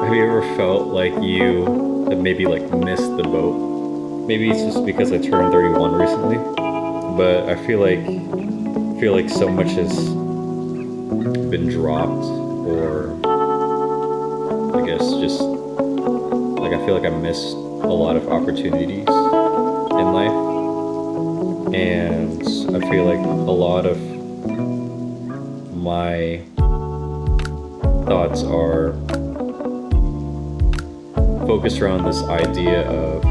Have you ever felt like you have maybe like missed the boat? Maybe it's just because I turned 31 recently, but I feel like so much has been dropped, or I guess just like I feel like I missed a lot of opportunities in life, and I feel like a lot of my thoughts are focused around this idea of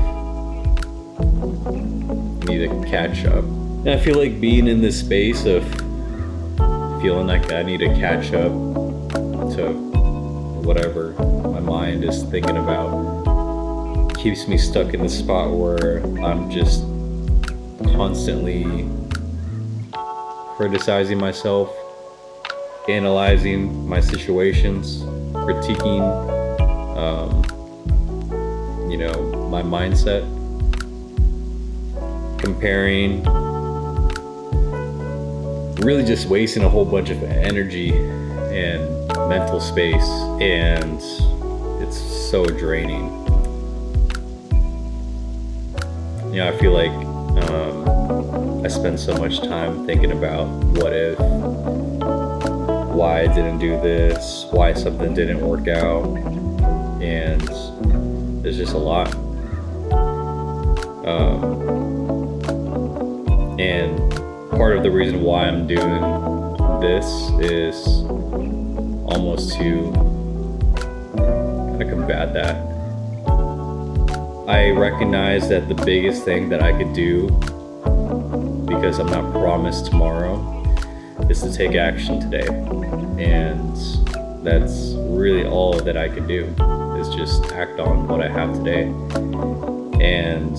need to catch up. And I feel like being in this space of feeling like I need to catch up to whatever my mind is thinking about keeps me stuck in the spot where I'm just constantly criticizing myself, analyzing my situations, critiquing, my mindset, comparing, really just wasting a whole bunch of energy and mental space, and it's so draining. I feel like I spend so much time thinking about what if, why I didn't do this, why something didn't work out, and there's just a lot. And part of the reason why I'm doing this is almost to kind of combat that. I recognize that the biggest thing that I could do, because I'm not promised tomorrow, is to take action today. And that's really all that I could do, is just act on what I have today. And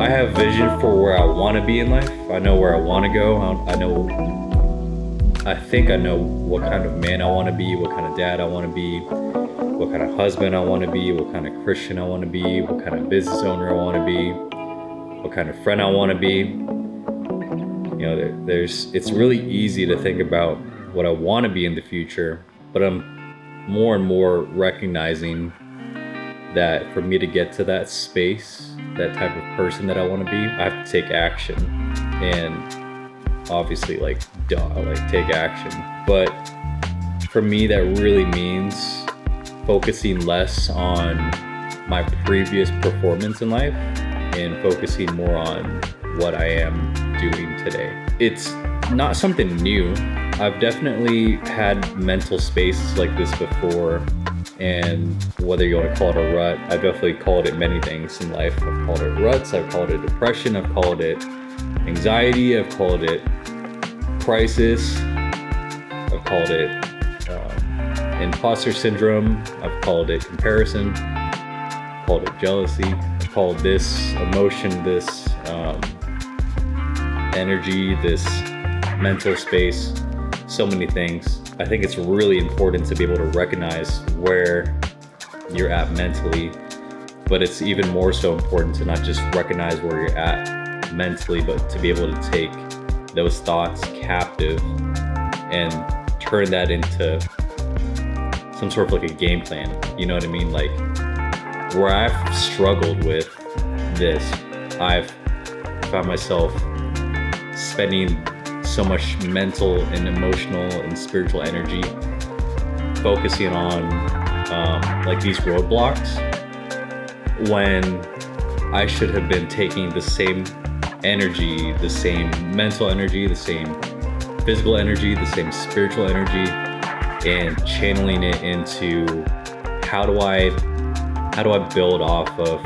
I have vision for where I want to be in life. I know where I want to go. I think I know what kind of man I want to be, what kind of dad I want to be, what kind of husband I want to be, what kind of Christian I want to be, what kind of business owner I want to be, what kind of friend I want to be. It's really easy to think about what I want to be in the future, but I'm more and more recognizing that for me to get to that space, that type of person that I want to be, I have to take action. And obviously take action. But for me, that really means focusing less on my previous performance in life and focusing more on what I am doing today. It's not something new. I've definitely had mental spaces like this before, and whether you want to call it a rut, I've definitely called it many things in life. I've called it ruts, I've called it depression, I've called it anxiety, I've called it crisis, I've called it imposter syndrome, I've called it comparison, I've called it jealousy, I've called this emotion, this energy, this mental space, so many things. I think it's really important to be able to recognize where you're at mentally, but it's even more so important to not just recognize where you're at mentally, but to be able to take those thoughts captive and turn that into some sort of like a game plan. You know what I mean? Like, where I've struggled with this, I've found myself spending so much mental and emotional and spiritual energy focusing on like these roadblocks, when I should have been taking the same energy, the same mental energy, the same physical energy, the same spiritual energy, and channeling it into how do I build off of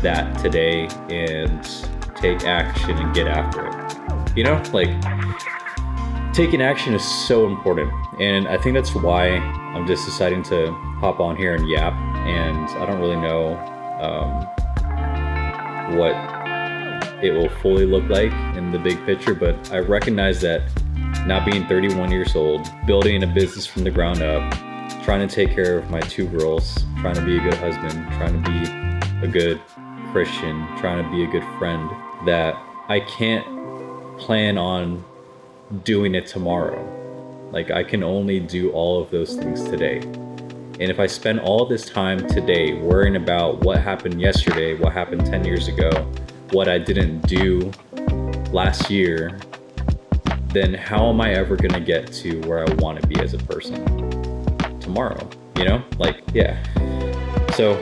that today and take action and get after it. Taking action is so important, and I think that's why I'm just deciding to hop on here and yap. And I don't really know what it will fully look like in the big picture, but I recognize that now being 31 years old, building a business from the ground up, trying to take care of my 2 girls, trying to be a good husband, trying to be a good Christian, trying to be a good friend, that I can't plan on doing it tomorrow. Like, I can only do all of those things today. And if I spend all this time today worrying about what happened yesterday, what happened 10 years ago, what I didn't do last year, then how am I ever gonna get to where I want to be as a person tomorrow? You know, like, yeah. So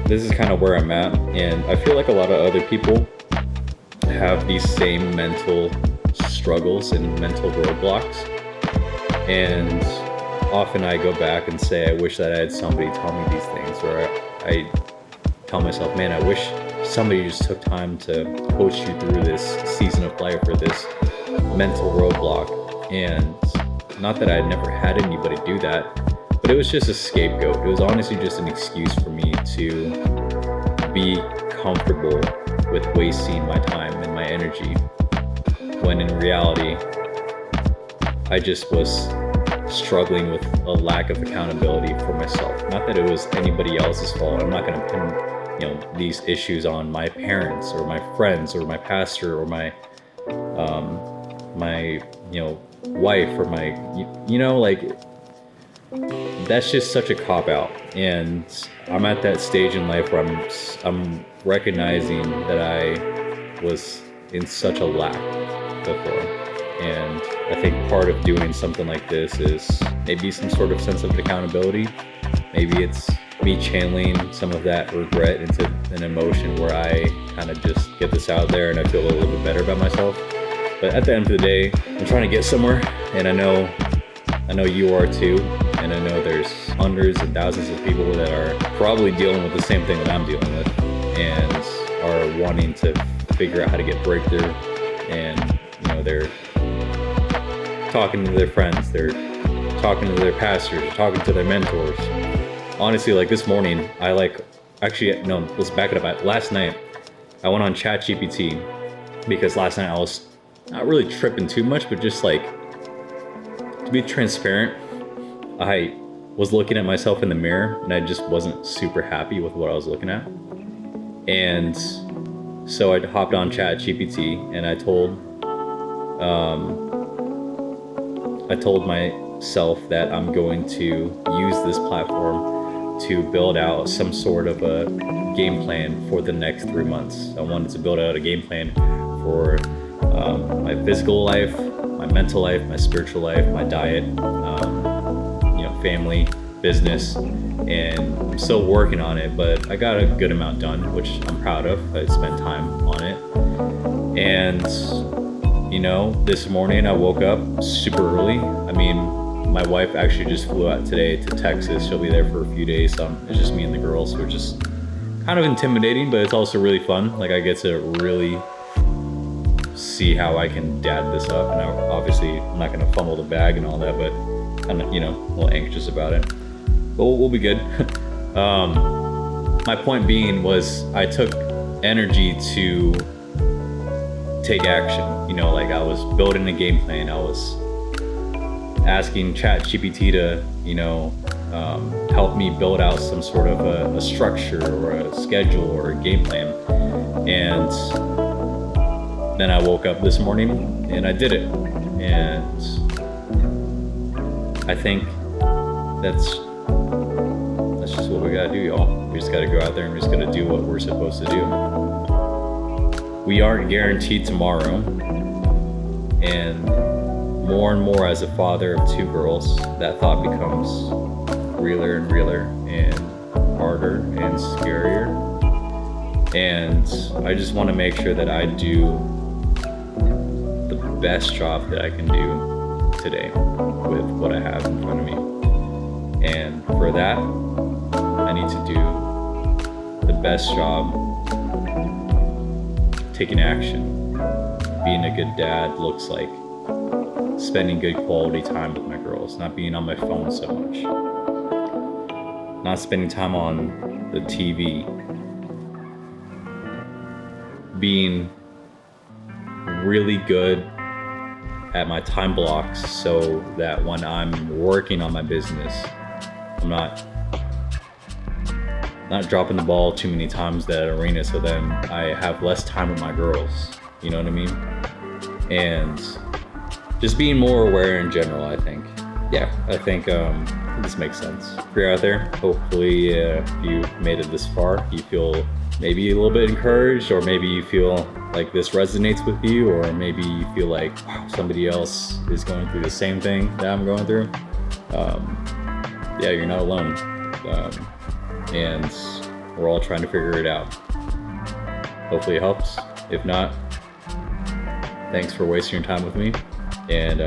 this is kind of where I'm at, and I feel like a lot of other people have these same mental struggles and mental roadblocks. And often I go back and say, I wish that I had somebody tell me these things, or I tell myself, man, I wish somebody just took time to coach you through this season of life or this mental roadblock. And not that I had never had anybody do that, but it was just a scapegoat. It was honestly just an excuse for me to be comfortable with wasting my time and my energy, when in reality, I just was struggling with a lack of accountability for myself. Not that it was anybody else's fault. I'm not going to pin, these issues on my parents or my friends or my pastor or my wife or my, that's just such a cop out. And I'm at that stage in life where I'm recognizing that I was in such a lack before. And I think part of doing something like this is maybe some sort of sense of accountability. Maybe it's me channeling some of that regret into an emotion where I kind of just get this out there and I feel a little bit better about myself. But at the end of the day, I'm trying to get somewhere, and I know you are too. And I know there's hundreds and thousands of people that are probably dealing with the same thing that I'm dealing with, and are wanting to figure out how to get breakthrough. And they're talking to their friends, they're talking to their pastors, they're talking to their mentors. Honestly, like this morning, let's back it up. Last night, I went on ChatGPT because last night I was not really tripping too much, but just like, to be transparent, I was looking at myself in the mirror and I just wasn't super happy with what I was looking at. And so I hopped on ChatGPT and I told myself that I'm going to use this platform to build out some sort of a game plan for the next 3 months. I wanted to build out a game plan for my physical life, my mental life, my spiritual life, my diet, family, business, and I'm still working on it, but I got a good amount done, which I'm proud of. I spent time on it. And this morning I woke up super early. I mean, my wife actually just flew out today to Texas. She'll be there for a few days, so it's just me and the girls, which is kind of intimidating, but it's also really fun. Like, I get to really see how I can dad this up, and obviously I'm not gonna fumble the bag and all that, but I'm a little anxious about it, but we'll be good. My point being was I took energy to take action. Like I was building a game plan. I was asking ChatGPT to, help me build out some sort of a structure or a schedule or a game plan. And then I woke up this morning and I did it. And I think that's just what we gotta do, y'all. We just gotta go out there and we just gotta do what we're supposed to do. We aren't guaranteed tomorrow, and more as a father of 2 girls, that thought becomes realer and realer and harder and scarier. And I just want to make sure that I do the best job that I can do today with what I have in front of me. And for that, I need to do the best job taking action. Being a good dad looks like spending good quality time with my girls, not being on my phone so much, not spending time on the TV, being really good at my time blocks so that when I'm working on my business, I'm not dropping the ball too many times that arena, so then I have less time with my girls, you know what I mean? And just being more aware in general, I think. Yeah, I think this makes sense. If you're out there, hopefully if you made it this far, you feel maybe a little bit encouraged, or maybe you feel like this resonates with you, or maybe you feel like, wow, somebody else is going through the same thing that I'm going through. Yeah, you're not alone. And we're all trying to figure it out. Hopefully it helps. If not, thanks for wasting your time with me. And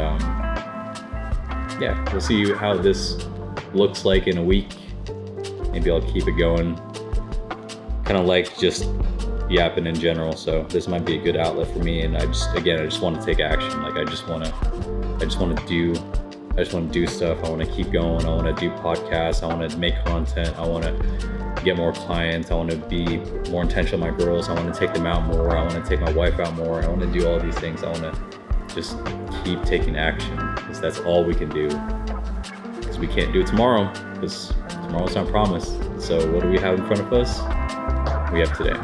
yeah, we'll see how this looks like in a week. Maybe I'll keep it going. Kind of like just yapping in general, so this might be a good outlet for me. And I just want to take action. Like I just want to do stuff. I want to keep going. I want to do podcasts. I want to make content. I want to get more clients. I want to be more intentional with my girls. I want to take them out more. I want to take my wife out more. I want to do all these things. I want to just keep taking action, because that's all we can do. Because we can't do it tomorrow, because tomorrow's not promised. So what do we have in front of us? We have today.